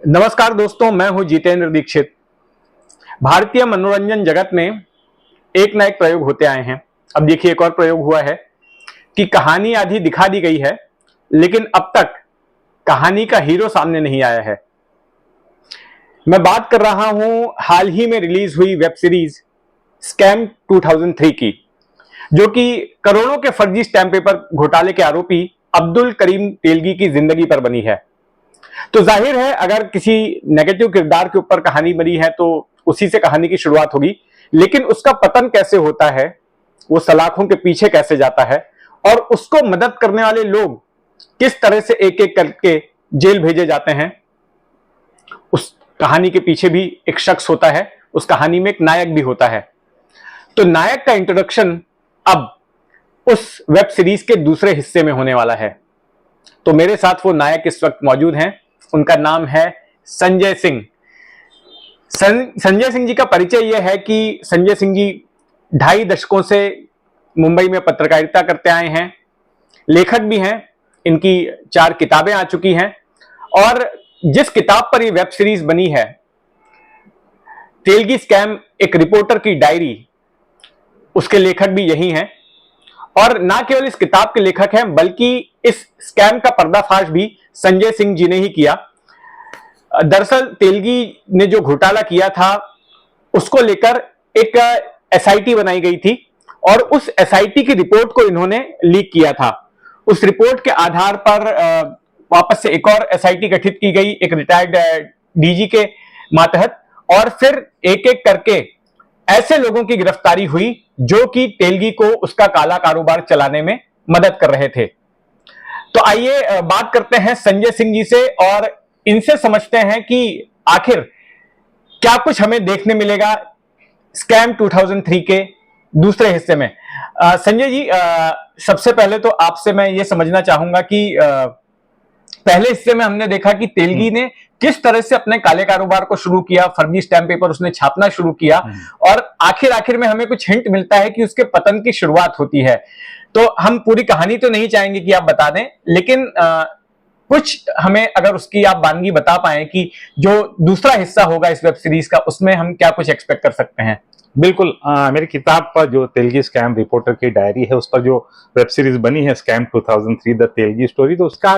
नमस्कार दोस्तों, मैं हूं जितेंद्र दीक्षित। भारतीय मनोरंजन जगत में एक ना एक प्रयोग होते आए हैं। अब देखिए, एक और प्रयोग हुआ है कि कहानी आधी दिखा दी गई है, लेकिन अब तक कहानी का हीरो सामने नहीं आया है। मैं बात कर रहा हूं हाल ही में रिलीज हुई वेब सीरीज स्कैम 2003 की, जो कि करोड़ों के फर्जी स्टैम्प पेपर घोटाले के आरोपी अब्दुल करीम तेलगी की जिंदगी पर बनी है। तो जाहिर है, अगर किसी नेगेटिव किरदार के ऊपर कहानी बनी है तो उसी से कहानी की शुरुआत होगी, लेकिन उसका पतन कैसे होता है, वो सलाखों के पीछे कैसे जाता है और उसको मदद करने वाले लोग किस तरह से एक एक करके जेल भेजे जाते हैं, उस कहानी के पीछे भी एक शख्स होता है, उस कहानी में एक नायक भी होता है। तो नायक का इंट्रोडक्शन अब उस वेब सीरीज के दूसरे हिस्से में होने वाला है। तो मेरे साथ वो नायक इस वक्त मौजूद हैं। उनका नाम है संजय सिंह। संजय सिंह जी का परिचय यह है कि संजय सिंह जी 2.5 दशकों से मुंबई में पत्रकारिता करते आए हैं, लेखक भी हैं। इनकी 4 किताबें आ चुकी हैं और जिस किताब पर ये वेब सीरीज बनी है, तेलगी स्कैम एक रिपोर्टर की डायरी, उसके लेखक भी यही हैं। और ना केवल इस किताब के लेखक हैं, बल्कि इस स्कैम का पर्दाफाश भी संजय सिंह जी ने ही किया। दरअसल तेलगी ने जो घोटाला किया था, उसको लेकर एक एसआईटी बनाई गई थी और उस एसआईटी की रिपोर्ट को इन्होंने लीक किया था। उस रिपोर्ट के आधार पर वापस से एक और एसआईटी गठित की गई, एक रिटायर्ड डीजी के मातहत, और फिर एक एक करके ऐसे लोगों की गिरफ्तारी हुई जो कि तेलगी को उसका काला कारोबार चलाने में मदद कर रहे थे। तो आइए बात करते हैं संजय सिंह जी से और इनसे समझते हैं कि आखिर क्या कुछ हमें देखने मिलेगा स्कैम 2003 के दूसरे हिस्से में। संजय जी, सबसे पहले तो आपसे मैं ये समझना चाहूंगा कि पहले हिस्से में हमने देखा कि तेलगी ने किस तरह से अपने काले कारोबार को शुरू किया, फर्जी स्टैम्प पेपर उसने छापना शुरू किया और आखिर में हमें कुछ हिंट मिलता है कि उसके पतन की शुरुआत होती है। तो हम पूरी कहानी तो नहीं चाहेंगे कि आप बता दें, लेकिन कुछ हमें अगर उसकी आप बानगी बता पाए कि जो दूसरा हिस्सा होगा इस वेब सीरीज का, उसमें हम क्या कुछ एक्सपेक्ट कर सकते हैं। बिल्कुल। मेरी किताब पर जो तेलगी स्कैम रिपोर्टर की डायरी है, उस पर जो वेब सीरीज बनी है स्कैम 2003 द तेलगी स्टोरी, तो उसका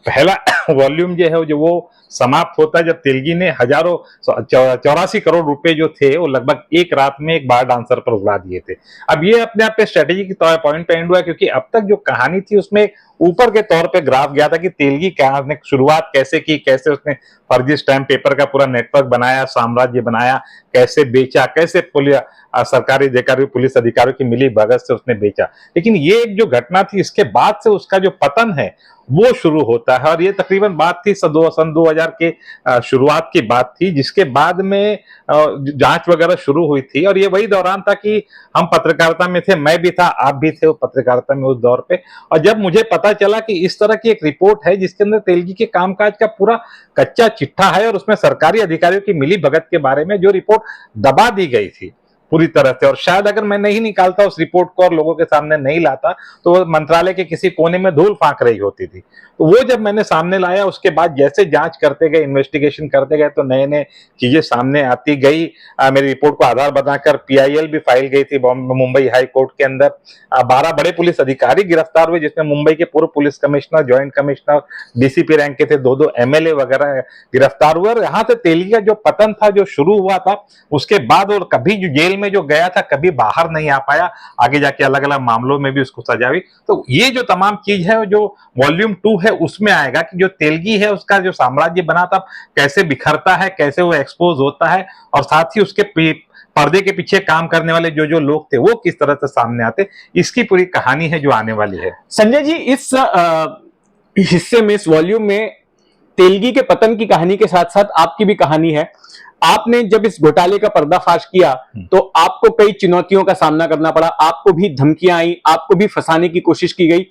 पहला वॉल्यूम जो है वो समाप्त होता है जब तेलगी ने हजारों 84 करोड़ रुपए जो थे वो लगभग एक रात में एक बार डांसर पर उड़ा दिए थे। अब ये अपने आप पे स्ट्रेटेजी की पॉइंट पे एंड हुआ, क्योंकि अब तक जो कहानी थी उसमें ऊपर के तौर पे ग्राफ गया था कि तेलगी क्या ने शुरुआत कैसे की, कैसे उसने फर्जी स्टैम्प पेपर का पूरा नेटवर्क बनाया, साम्राज्य बनाया, कैसे बेचा, कैसे सरकारी अधिकारी पुलिस अधिकारियों की मिली भगत से उसने बेचा। लेकिन ये एक जो घटना थी, इसके बाद से उसका जो पतन है वो शुरू होता है और ये तकरीबन बात थी सन 2000 के शुरुआत की बात थी, जिसके बाद में जांच वगैरह शुरू हुई थी। और ये वही दौरान था कि हम पत्रकारिता में थे, मैं भी था, आप भी थे पत्रकारिता में उस दौर पे। और जब मुझे पता चला कि इस तरह की एक रिपोर्ट है जिसके अंदर तेलगी के कामकाज का पूरा कच्चा चिट्ठा है और उसमें सरकारी अधिकारियों की मिली भगत के बारे में जो रिपोर्ट दबा दी गई थी पूरी तरह से, और शायद अगर मैं नहीं निकालता उस रिपोर्ट को और लोगों के सामने नहीं लाता तो वो मंत्रालय के किसी कोने में धूल फांक रही होती थी। तो वो जब मैंने सामने लाया, उसके बाद जैसे जांच करते गए, इन्वेस्टिगेशन करते गए, तो नए नए चीजें सामने आती गई। मेरी रिपोर्ट को आधार बनाकर पीआईएल भी फाइल गई थी मुंबई हाई कोर्ट के अंदर। 12 बड़े पुलिस अधिकारी गिरफ्तार हुए, जिसमें मुंबई के पूर्व police commissioner, joint commissioner, DCP rank के थे, 2 एमएलए वगैरह गिरफ्तार हुए। और यहाँ से तेलगी का जो पतन था, जो शुरू हुआ था, उसके बाद और कभी जो जेल में जो गया था, कभी बाहर नहीं आ पाया, आगे जाके अलग अलग मामलों में भी उसको सजा हुई। तो ये जो तमाम चीज है, जो वॉल्यूम 2 है, उसमें आएगा कि जो तेलगी है उसका जो साम्राज्य बना था कैसे बिखरता है, कैसे वो एक्सपोज होता है, और साथ ही उसके पर्दे के पीछे काम करने वाले जो जो लोग थे वो किस तरह से सामने आते, इसकी पूरी कहानी है जो आने वाली है। संजय जी, इस हिस्से में, इस वॉल्यूम में तेलगी के पतन की कहानी के साथ साथ आपकी भी कहानी है। आपने जब इस घोटाले का पर्दाफाश किया तो आपको कई चुनौतियों का सामना करना पड़ा, आपको भी धमकियां आई, आपको भी फंसाने की कोशिश की गई।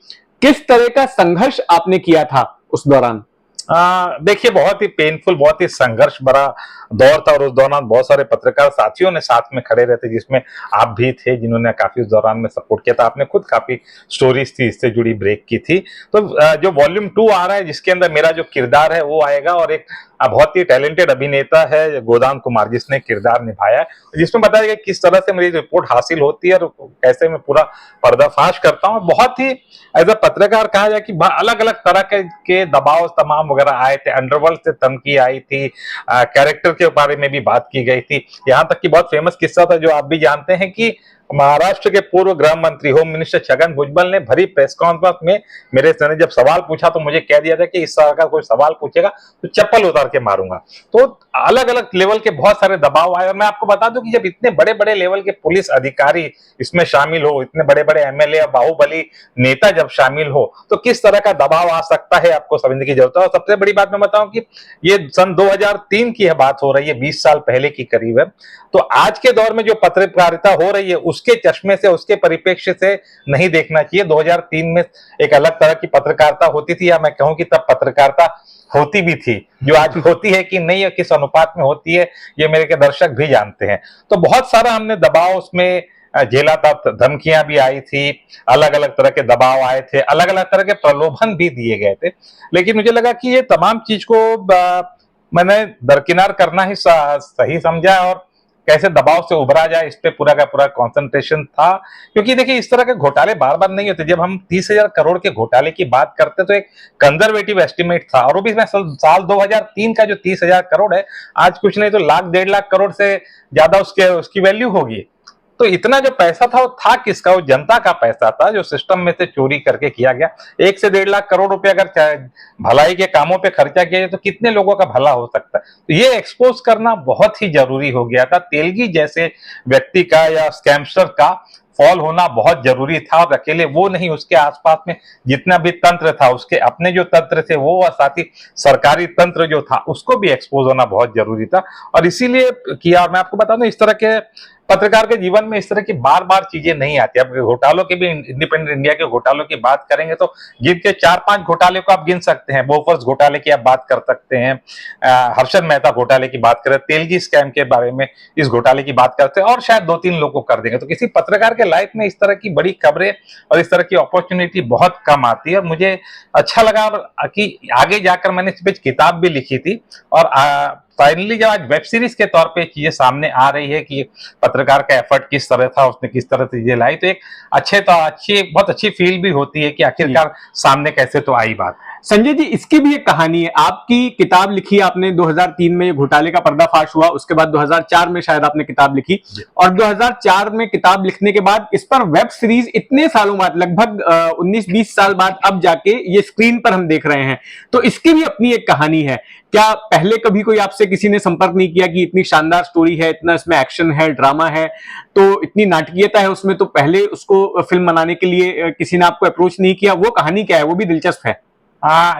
किस तरह का संघर्ष आपने किया था उस दौरान? देखिए, बहुत ही पेनफुल, बहुत ही संघर्ष भरा दौर था और उस दौरान बहुत सारे पत्रकार साथियों ने साथ में खड़े रहते, जिसमें आप भी थे, जिन्होंने काफी उस दौरान में सपोर्ट किया था। आपने खुद काफी स्टोरीज थी इससे जुड़ी ब्रेक की थी। तो जो वॉल्यूम 2 आ रहा है, जिसके अंदर मेरा जो किरदार है वो आएगा, और एक बहुत ही टैलेंटेड अभिनेता है गोदान कुमार, जिसने किरदार निभाया है, जिसमें बताया गया किस तरह से मेरी रिपोर्ट हासिल होती है और कैसे मैं पूरा पर्दाफाश करता हूँ। बहुत ही एज अ पत्रकार कहा जाए कि अलग अलग तरह के दबाव तमाम वगैरह आए थे, अंडरवर्ल्ड से धमकी आई थी, कैरेक्टर के बारे में भी बात की गई थी। यहाँ तक कि बहुत फेमस किस्सा था जो आप भी जानते हैं कि महाराष्ट्र के पूर्व गृह मंत्री होम मिनिस्टर छगन भुजबल ने भरी प्रेस कॉन्फ्रेंस में मेरे से जब सवाल पूछा तो मुझे कह दिया था कि इस तरह का कोई सवाल पूछेगा तो चप्पल उतार के मारूंगा। तो अलग अलग लेवल के बहुत सारे दबाव आए, और मैं आपको बता दूं कि जब इतने बड़े बड़े लेवल के पुलिस अधिकारी इसमें शामिल हो, इतने बड़े बड़े एमएलए और बाहुबली नेता जब शामिल हो, तो किस तरह का दबाव आ सकता है आपको समझने की जरूरत है। और सबसे बड़ी बात मैं बताऊं कि ये सन 2003 की बात हो रही है, 20 साल पहले की करीब है। तो आज के दौर में जो पत्रकारिता हो रही है उसके चश्मे से, उसके परिप्रेक्ष्य से नहीं देखना चाहिए। 2003 में एक अलग तरह की पत्रकारिता होती थी, या मैं कहूं कि तब पत्रकारिता होती भी थी, जो आज होती है कि नहीं, या किस अनुपात में होती है, ये मेरे के दर्शक भी जानते हैं। तो बहुत सारा हमने दबाव उसमें झेला था, धमकियां भी आई थी, अलग अलग तरह के दबाव आए थे, अलग अलग तरह के प्रलोभन भी दिए गए थे। लेकिन मुझे लगा कि ये तमाम चीज को मैंने दरकिनार करना ही सही समझा, और कैसे दबाव से उभरा जाए इस पे पूरा का पूरा कंसंट्रेशन था। क्योंकि देखिए, इस तरह के घोटाले बार बार नहीं होते। जब हम 30,000 करोड़ के घोटाले की बात करते तो एक कंजर्वेटिव एस्टिमेट था, और वो भी मैं साल 2003 का जो 30,000 करोड़ है, आज कुछ नहीं तो लाख 1.5 लाख करोड़ से ज्यादा उसकी वैल्यू होगी। तो इतना जो पैसा था वो था किसका? वो जनता का पैसा था, जो सिस्टम में से चोरी करके किया गया। 1 से 1.5 लाख करोड़ रुपए अगर भलाई के कामों पे खर्चा किया जाए तो कितने लोगों का भला हो सकता है। तो ये एक्सपोज करना बहुत ही जरूरी हो गया था। तेलगी जैसे व्यक्ति का या स्कैमस्टर का फॉल होना बहुत जरूरी था, और अकेले वो नहीं, उसके आसपास में जितना भी तंत्र था, उसके अपने जो तंत्र थे वो, और साथ ही सरकारी तंत्र जो था उसको भी एक्सपोज होना बहुत जरूरी था, और इसीलिए किया। और मैं आपको बता दूं, इस तरह के पत्रकार के जीवन में इस तरह की बार बार चीजें नहीं आती। अब घोटालों के भी, इंडिपेंडेंट इंडिया के घोटालों की बात करेंगे तो गिन के 4-5 घोटाले को आप गिन सकते हैं। बोफर्स घोटाले की आप बात कर सकते हैं, हर्षद मेहता घोटाले की बात करें, तेलगी स्कैम के बारे में इस घोटाले की बात करते हैं, और शायद 2-3 लोग को कर देंगे। तो किसी पत्रकार के लाइफ में इस तरह की बड़ी खबरें और इस तरह की अपॉर्चुनिटी बहुत कम आती है, और मुझे अच्छा लगा कि आगे जाकर मैंने इस पे किताब भी लिखी थी, और फाइनली जब आज वेब सीरीज के तौर पे चीजें सामने आ रही है कि पत्रकार का एफर्ट किस तरह था, उसने किस तरह से चीजें लाई, तो एक बहुत अच्छी फील भी होती है कि आखिरकार सामने कैसे तो आई बात। संजय जी, इसकी भी एक कहानी है। आपकी किताब लिखी आपने 2003 में, घोटाले का पर्दाफाश हुआ, उसके बाद 2004 में शायद आपने किताब लिखी, और 2004 में किताब लिखने के बाद इस पर वेब सीरीज इतने सालों बाद, लगभग 19-20 साल बाद अब जाके ये स्क्रीन पर हम देख रहे हैं। तो इसकी भी अपनी एक कहानी है। क्या पहले कभी कोई आपसे किसी ने संपर्क नहीं किया कि इतनी शानदार स्टोरी है, इतना इसमें एक्शन है, ड्रामा है, तो इतनी नाटकीयता है उसमें, तो पहले उसको फिल्म बनाने के लिए किसी ने आपको अप्रोच नहीं किया? वो कहानी क्या है, वो भी दिलचस्प है।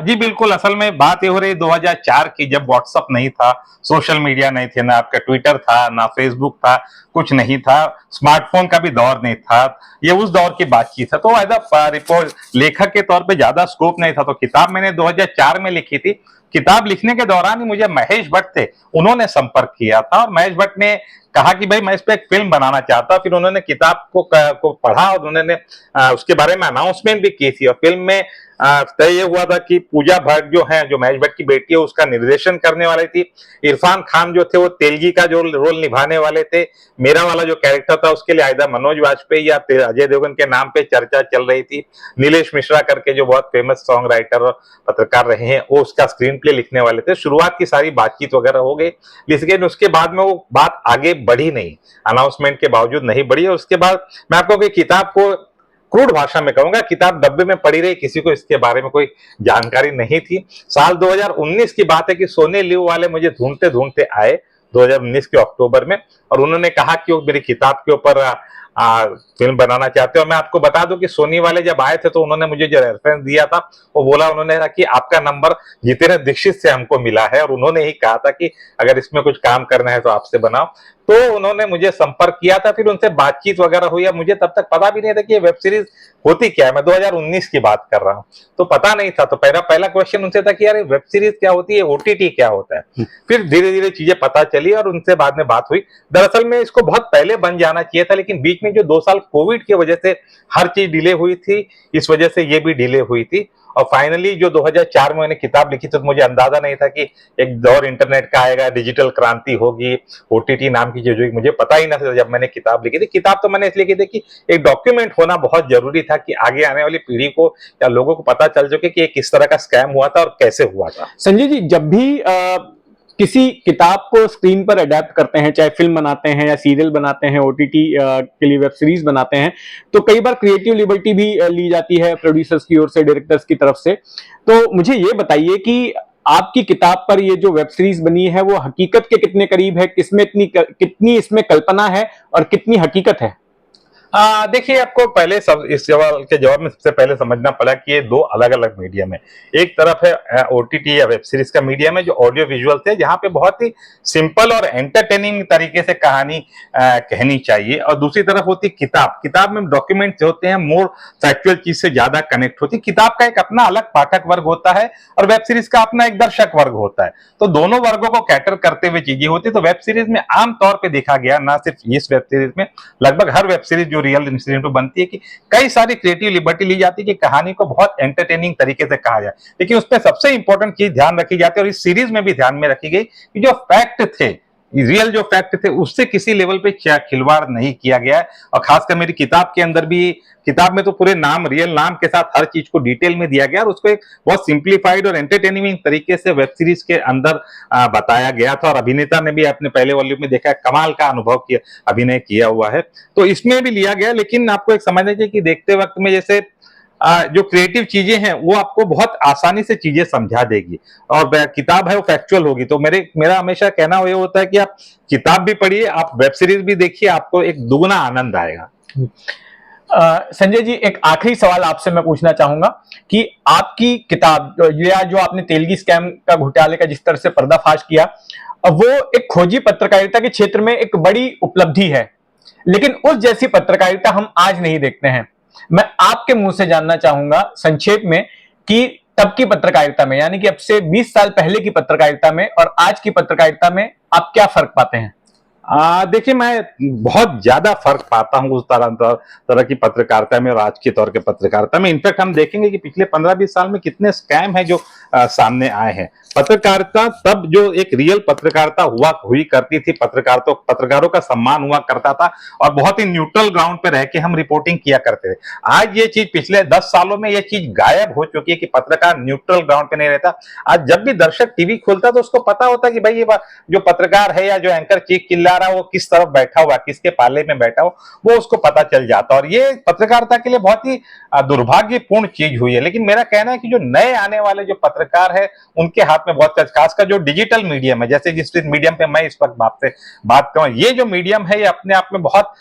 जी बिल्कुल। असल में बात ये हो रही 2004 की, जब व्हाट्सअप नहीं था, सोशल मीडिया नहीं थे, ना आपका ट्विटर था, ना फेसबुक था, कुछ नहीं था, स्मार्टफोन का भी दौर नहीं था। ये उस दौर की बातचीत है, तो एज अ रिपोर्ट लेखक के तौर पे ज्यादा स्कोप नहीं था। तो किताब मैंने 2004 में लिखी थी। किताब लिखने के दौरान ही मुझे महेश भट्ट थे, उन्होंने संपर्क किया था, और महेश भट्ट ने कहा कि भाई मैं इस पे एक फिल्म बनाना चाहता हूं। फिर उन्होंने किताब को पढ़ा, और उन्होंने उसके बारे में अनाउंसमेंट भी की थी, और फिल्म में तय ये हुआ था कि पूजा भट्ट जो है, जो महेश भट्ट की बेटी है, उसका निर्देशन करने वाली थी। इरफान खान जो थे वो तेलगी का जो रोल निभाने वाले थे। मेरा वाला जो कैरेक्टर था उसके लिए आयदा मनोज वाजपेयी या अजय देवगन के नाम पे चर्चा चल रही थी। नीलेश मिश्रा करके जो बहुत फेमस सॉन्ग राइटर और पत्रकार रहे हैं, वो उसका स्क्रीन प्ले लिखने वाले थे। शुरुआत की सारी बातचीत वगैरह हो गई, लेकिन उसके बाद में वो बात आगे बढ़ी नहीं, अनाउंसमेंट के बावजूद नहीं बढ़ी। और उसके बाद मैं आपको किताब को क्रूड भाषा में कहूंगा, किताब डब्बे में पड़ी रही, किसी को इसके बारे में कोई जानकारी नहीं थी। साल 2019 की बात है कि सोनी लिव वाले मुझे ढूंढते ढूंढते आए 2019 के अक्टूबर में, और उन्होंने कहा कि वो मेरी किताब के ऊपर फिल्म बनाना चाहते हो। मैं आपको बता दूं कि सोनी वाले जब आए थे तो उन्होंने मुझे जो रेफरेंस दिया था, वो बोला उन्होंने कि आपका नंबर जितेंद्र दीक्षित से हमको मिला है, और उन्होंने ही कहा था कि अगर इसमें कुछ काम करना है तो आपसे बनाओ। तो उन्होंने मुझे संपर्क किया था, फिर उनसे बातचीत वगैरह हुई। मुझे तब तक पता भी नहीं था कि ये वेब सीरीज होती क्या है। मैं 2019 की बात कर रहा हूँ, तो पता नहीं था। तो पहला पहला क्वेश्चन उनसे था कि यार वेब सीरीज क्या होती है, ओटीटी क्या होता है। फिर धीरे धीरे चीजें पता चली और उनसे बाद में बात हुई। दरअसल में इसको बहुत पहले बन जाना चाहिए था, लेकिन बीच में जो 2 साल कोविड की वजह से हर चीज डिले हुई थी, इस वजह से ये भी डिले हुई थी। और फाइनली जो 2004 में मैंने किताब लिखी थी, तो मुझे अंदाजा नहीं था कि एक दौर इंटरनेट का आएगा, डिजिटल क्रांति होगी, ओटीटी नाम की चीज होगी। मुझे पता ही ना था जब मैंने किताब लिखी थी। किताब तो मैंने इसलिए की थी कि एक डॉक्यूमेंट होना बहुत जरूरी था कि आगे आने वाली पीढ़ी को या लोगों को पता चल सके कि किस तरह का स्कैम हुआ था और कैसे हुआ था। संजय जी, जब भी किसी किताब को स्क्रीन पर अडेप्ट करते हैं, चाहे फिल्म बनाते हैं या सीरियल बनाते हैं, ओटीटी के लिए वेब सीरीज बनाते हैं, तो कई बार क्रिएटिव लिबर्टी भी ली जाती है प्रोड्यूसर्स की ओर से, डायरेक्टर्स की तरफ से। तो मुझे ये बताइए कि आपकी किताब पर ये जो वेब सीरीज बनी है वो हकीकत के कितने करीब है, कितनी इसमें कल्पना है और कितनी हकीकत है? देखिए, आपको पहले सब इस सवाल के जवाब में सबसे पहले समझना पड़ा कि ये 2 अलग-अलग मीडियम है। एक तरफ है ओटीटी या वेब सीरीज का मीडियम है जो ऑडियो विजुअल है, जहाँ पे बहुत ही सिंपल और एंटरटेनिंग तरीके से कहानी कहनी चाहिए। और दूसरी तरफ होती किताब। किताब में डॉक्यूमेंट्स होते हैं, मोर फैक्चुअल चीज से ज्यादा कनेक्ट होती है। किताब का एक अपना अलग पाठक वर्ग होता है और वेब सीरीज का अपना एक दर्शक वर्ग होता है। तो दोनों वर्गों को कैटर करते हुए चीजें होती है। तो वेब सीरीज में आमतौर पर देखा गया, ना सिर्फ इस वेब सीरीज में, लगभग हर वेब सीरीज जो रियल इंसिडेंट पे बनती है, कि कई सारी क्रिएटिव लिबर्टी ली जाती है कि कहानी को बहुत एंटरटेनिंग तरीके से कहा जाए। लेकिन उसमें सबसे इंपॉर्टेंट चीज ध्यान रखी जाती है, और इस सीरीज में भी ध्यान में रखी गई, कि जो फैक्ट थे, रियल जो फैक्ट थे, उससे किसी लेवल पे खिलवाड़ नहीं किया गया है। और खासकर मेरी किताब के अंदर भी, किताब में तो पूरे नाम, रियल नाम के साथ हर चीज को डिटेल में दिया गया और उसको एक बहुत सिंप्लीफाइड और एंटरटेनिंग तरीके से वेब सीरीज के अंदर बताया गया था। और अभिनेता ने भी अपने पहले वॉल्यूम में देखा, कमाल का अनुभव किया, अभिनय किया हुआ है, तो इसमें भी लिया गया। लेकिन आपको एक समझना चाहिए कि देखते वक्त में जैसे जो क्रिएटिव चीजें हैं वो आपको बहुत आसानी से चीजें समझा देगी, और किताब है वो फैक्चुअल होगी। तो मेरा हमेशा कहना ये होता है कि आप किताब भी पढ़िए, आप वेब सीरीज भी देखिए, आपको एक दुगना आनंद आएगा। संजय जी, एक आखिरी सवाल आपसे मैं पूछना चाहूंगा कि आपकी किताब या जो आपने तेलगी स्कैम का, घोटाले का जिस तरह से पर्दाफाश किया, वो एक खोजी पत्रकारिता के क्षेत्र में एक बड़ी उपलब्धि है, लेकिन उस जैसी पत्रकारिता हम आज नहीं देखते हैं। मैं आपके मुंह से जानना चाहूंगा संक्षेप में कि तब की पत्रकारिता में, यानी कि अब से 20 साल पहले की पत्रकारिता में और आज की पत्रकारिता में आप क्या फर्क पाते हैं? देखिए, मैं बहुत ज्यादा फर्क पाता हूँ उस तरह की पत्रकारिता में और आज के तौर के पत्रकारिता में। इनफैक्ट हम देखेंगे कि पिछले 15-20 साल में कितने स्कैम हैं जो सामने आए हैं। पत्रकारिता तब जो एक रियल पत्रकारिता हुई करती थी, पत्रकारों का सम्मान हुआ करता था और बहुत ही न्यूट्रल ग्राउंड पे रह के हम रिपोर्टिंग किया करते थे। आज ये चीज, पिछले 10 सालों में ये चीज गायब हो चुकी है कि पत्रकार न्यूट्रल ग्राउंड पे नहीं रहता। आज जब भी दर्शक टीवी खोलता है तो उसको पता होता है कि भाई ये जो पत्रकार है या जो एंकर चीख चिल्ला रहा है वो किस तरफ बैठा हुआ, किसके पाले में बैठा हो, वो उसको पता चल जाता है। और ये पत्रकारिता के लिए बहुत ही दुर्भाग्यपूर्ण चीज हुई है। लेकिन मेरा कहना है कि जो नए आने वाले जो पत्रकार है उनके हाथ में बहुत, खासकर जो डिजिटल मीडियम है, जैसे जिस मीडियम पे मैं इस वक्त आपसे बात कर रहा हूं, ये जो मीडियम है ये अपने आप में बहुत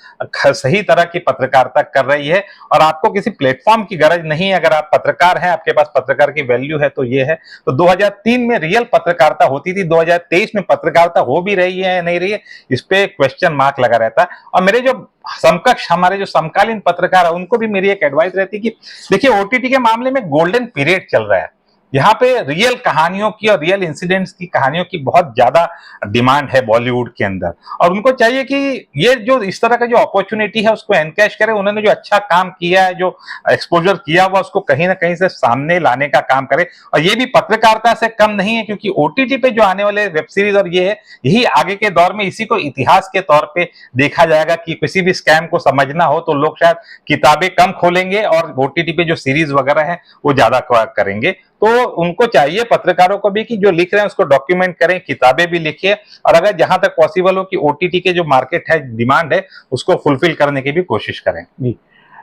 सही तरह की पत्रकारिता कर रही है और आपको किसी प्लेटफॉर्म की गरज नहीं है। अगर आप पत्रकार हैं, आपके पास पत्रकार की वैल्यू है, तो ये है। तो 2003 में रियल पत्रकारिता होती थी, 2023 में पत्रकारिता हो भी रही है या नहीं रही है, इस पे क्वेश्चन मार्क लगा रहता है। और मेरे जो समकक्ष, हमारे जो समकालीन पत्रकार है, उनको भी मेरी एक एडवाइस रहती है कि देखिए, ओटीटी के मामले में गोल्डन पीरियड चल रहा है। यहाँ पे रियल कहानियों की और रियल इंसिडेंट्स की कहानियों की बहुत ज्यादा डिमांड है बॉलीवुड के अंदर, और उनको चाहिए कि ये जो इस तरह का जो अपॉर्चुनिटी है उसको एनकैश करे। उन्होंने जो अच्छा काम किया है, जो एक्सपोजर किया हुआ, उसको कहीं ना कहीं से सामने लाने का काम करे। और ये भी पत्रकारिता से कम नहीं है, क्योंकि ओटीटी पे जो आने वाले वेब सीरीज और ये है, यही आगे के दौर में इसी को इतिहास के तौर पे देखा जाएगा कि किसी भी स्कैम को समझना हो तो लोग शायद किताबें कम खोलेंगे और ओटीटी पे जो सीरीज वगैरह है वो ज्यादा करेंगे। तो उनको चाहिए, पत्रकारों को भी, कि जो लिख रहे हैं उसको डॉक्यूमेंट करें, किताबें भी लिखिए, और अगर जहां तक पॉसिबल हो कि ओटीटी के जो मार्केट है, डिमांड है, उसको फुलफिल करने की भी कोशिश करें। जी,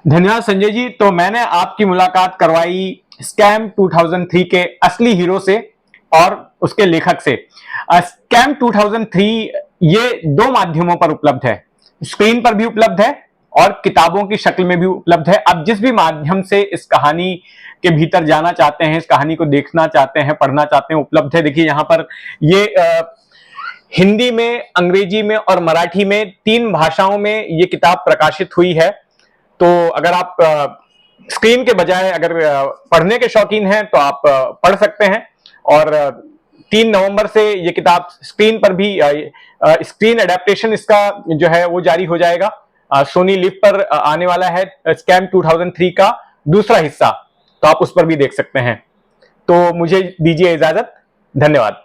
धन्यवाद संजय जी। तो मैंने आपकी मुलाकात करवाई स्कैम 2003 के असली हीरो से और उसके लेखक से। स्कैम 2003 ये 2 माध्यमों पर उपलब्ध है, स्क्रीन पर भी उपलब्ध है और किताबों की शक्ल में भी उपलब्ध है। आप जिस भी माध्यम से इस कहानी के भीतर जाना चाहते हैं, इस कहानी को देखना चाहते हैं, पढ़ना चाहते हैं, उपलब्ध है। देखिए यहाँ पर ये हिंदी में, अंग्रेजी में और मराठी में 3 भाषाओं में ये किताब प्रकाशित हुई है। तो अगर आप स्क्रीन के बजाय अगर पढ़ने के शौकीन हैं तो आप पढ़ सकते हैं। और 3 नवंबर से ये किताब स्क्रीन पर भी स्क्रीन एडेप्टेशन इसका जो है वो जारी हो जाएगा। सोनी लिव पर आने वाला है स्कैम 2003 का दूसरा हिस्सा, तो आप उस पर भी देख सकते हैं। तो मुझे दीजिए इजाजत, धन्यवाद।